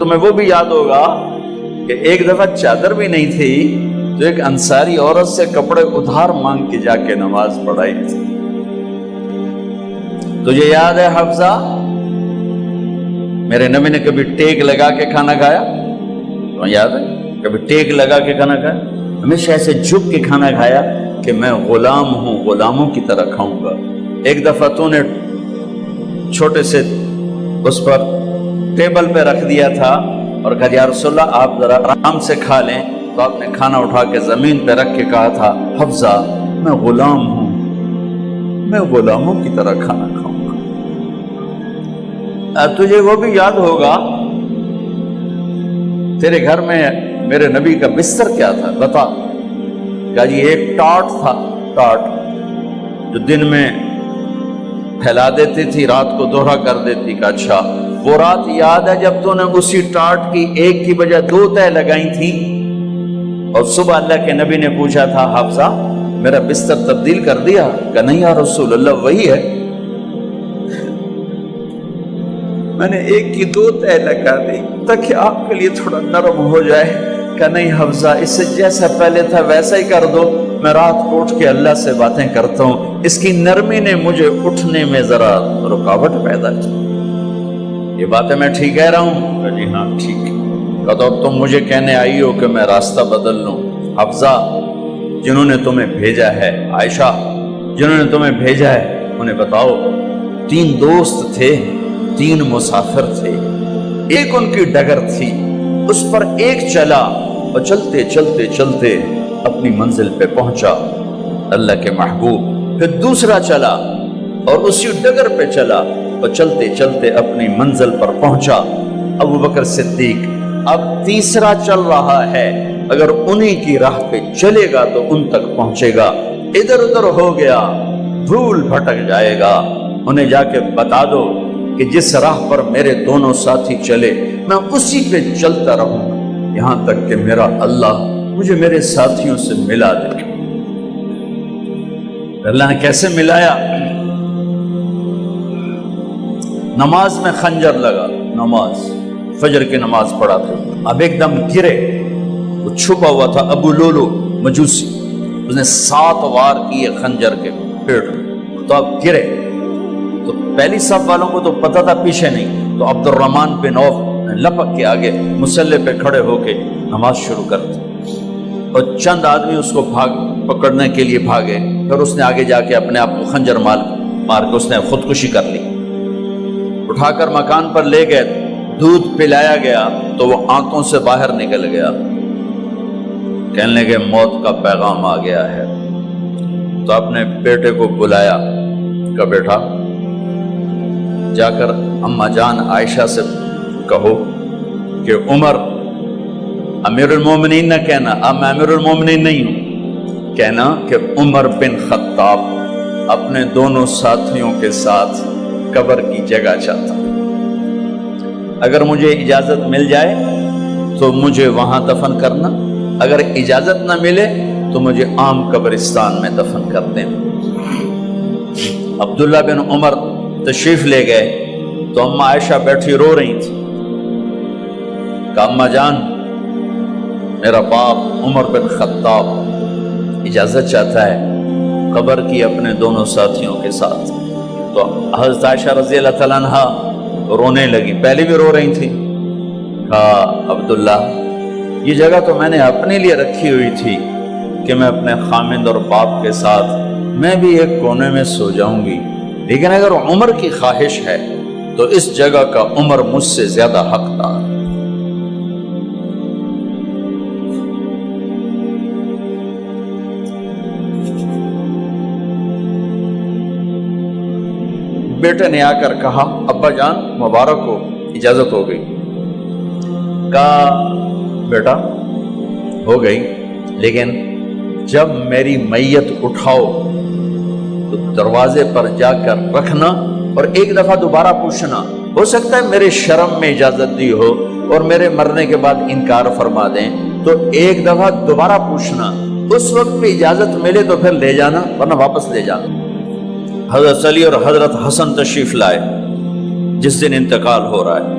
تمہیں وہ بھی یاد ہوگا کہ ایک دفعہ چادر بھی نہیں تھی تو ایک انصاری عورت سے کپڑے ادھار مانگ کے جا کے نماز پڑھائی تھی. تجھے یاد ہے حفصہ میرے نبی نے کبھی ٹیک لگا کے کھانا کھایا؟ تمہیں یاد ہے کبھی ٹیک لگا کے کھانا کھایا؟ ہمیشہ ایسے جھک کے کھانا کھایا کہ میں غلام ہوں، غلاموں کی طرح کھاؤں گا. ایک دفعہ تو نے چھوٹے سے اس پر ٹیبل پہ رکھ دیا تھا اور کہا یا رسول اللہ آپ ذرا آرام سے کھا لیں، تو آپ نے کھانا اٹھا کے زمین پہ رکھ کے کہا تھا حفصہ میں غلام ہوں، میں غلاموں کی طرح کھانا کھاؤں گا. تجھے وہ بھی یاد ہوگا تیرے گھر میں میرے نبی کا بستر کیا تھا بتا؟ کہا جی ایک ٹاٹ تھا، ٹاٹ جو دن میں پھیلا دیتی تھی رات کو دوہرا کر دیتی. کہ اچھا وہ رات یاد ہے جب تو نے اسی ٹاٹ کی ایک کی بجائے 2 تہ لگائی تھی اور صبح اللہ کے نبی نے پوچھا تھا حفصہ میرا بستر تبدیل کر دیا؟ کہ نہیں یا رسول اللہ وہی ہے، میں نے ایک کی 2 تہ لگا دی تاکہ آپ کے لیے تھوڑا نرم ہو جائے. کہ نہیں حفصہ اس سے جیسا پہلے تھا ویسا ہی کر دو، میں رات کو اٹھ کے اللہ سے باتیں کرتا ہوں، اس کی نرمی نے مجھے اٹھنے میں ذرا رکاوٹ پیدا کی. یہ باتیں میں ٹھیک کہہ رہا ہوں؟ کہ جی ہاں ٹھیک. کہ تو تم مجھے کہنے آئی ہو کہ میں راستہ بدل لوں. حفصہ جنہوں نے تمہیں بھیجا ہے، عائشہ جنہوں نے تمہیں بھیجا ہے انہیں بتاؤ 3 دوست تھے، 3 مسافر تھے، ایک ان کی ڈگر تھی، اس پر ایک چلا اور چلتے چلتے چلتے اپنی منزل پہ پہنچا اللہ کے محبوب. پھر دوسرا چلا اور اسی ڈگر پہ چلا اور چلتے چلتے اپنی منزل پر پہنچا ابو بکر صدیق. اب تیسرا چل رہا ہے، اگر انہی کی راہ پہ چلے گا تو ان تک پہنچے گا، ادھر ادھر ہو گیا بھول بھٹک جائے گا. انہیں جا کے بتا دو کہ جس راہ پر میرے دونوں ساتھی چلے میں اسی پہ چلتا رہوں یہاں تک کہ میرا اللہ مجھے میرے ساتھیوں سے ملا دے. اللہ نے کیسے ملایا؟ نماز میں خنجر لگا، نماز فجر کی نماز پڑھا تھا، اب ایک دم گرے. وہ چھپا ہوا تھا ابو لولو مجوسی، اس نے 7 وار کیے خنجر کے پیٹ میں، تو اب گرے. تو پہلی صف والوں کو تو پتہ تھا پیچھے نہیں، تو عبد الرحمن بن عوف لپک کے آگے مصلی پہ کھڑے ہو کے نماز شروع کر دی اور چند آدمی اس کو پکڑنے کے لیے بھاگے. پھر اس نے آگے جا کے اپنے آپ کو خنجر مار کے اس نے خودکشی کر لی. اٹھا کر مکان پر لے گئے، دودھ پلایا گیا تو وہ آنتوں سے باہر نکل گیا. کہنے لگے موت کا پیغام آ گیا ہے. تو اپنے بیٹے کو بلایا کہ بیٹا جا کر اماں جان عائشہ سے کہو کہ عمر امیر المومنین نہ کہنا، اب میں امیر المومنین نہیں ہوں، کہنا کہ عمر بن خطاب اپنے دونوں ساتھیوں کے ساتھ قبر کی جگہ چاہتا، اگر مجھے اجازت مل جائے تو مجھے وہاں دفن کرنا، اگر اجازت نہ ملے تو مجھے عام قبرستان میں دفن کر دیں. عبداللہ بن عمر تشریف لے گئے تو اماں عائشہ بیٹھی رو رہی تھی. کہ اماں جان میرا باپ عمر بن خطاب اجازت چاہتا ہے قبر کی اپنے دونوں ساتھیوں کے ساتھ. تو حضرت عائشہ رضی اللہ تعالیٰ عنہا رونے لگی، پہلے بھی رو رہی تھی. کہا عبداللہ یہ جگہ تو میں نے اپنے لیے رکھی ہوئی تھی کہ میں اپنے خامند اور باپ کے ساتھ میں بھی ایک کونے میں سو جاؤں گی، لیکن اگر عمر کی خواہش ہے تو اس جگہ کا عمر مجھ سے زیادہ حقدار. بیٹے نے آ کر کہا ابا جان مبارک ہو اجازت ہو گئی. کہا بیٹا ہو گئی، لیکن جب میری میت اٹھاؤ تو دروازے پر جا کر رکھنا اور ایک دفعہ دوبارہ پوچھنا، ہو سکتا ہے میرے شرم میں اجازت دی ہو اور میرے مرنے کے بعد انکار فرما دیں، تو ایک دفعہ دوبارہ پوچھنا، اس وقت بھی اجازت ملے تو پھر لے جانا ورنہ واپس لے جانا. حضرت علی اور حضرت حسن تشریف لائے جس دن انتقال ہو رہا ہے.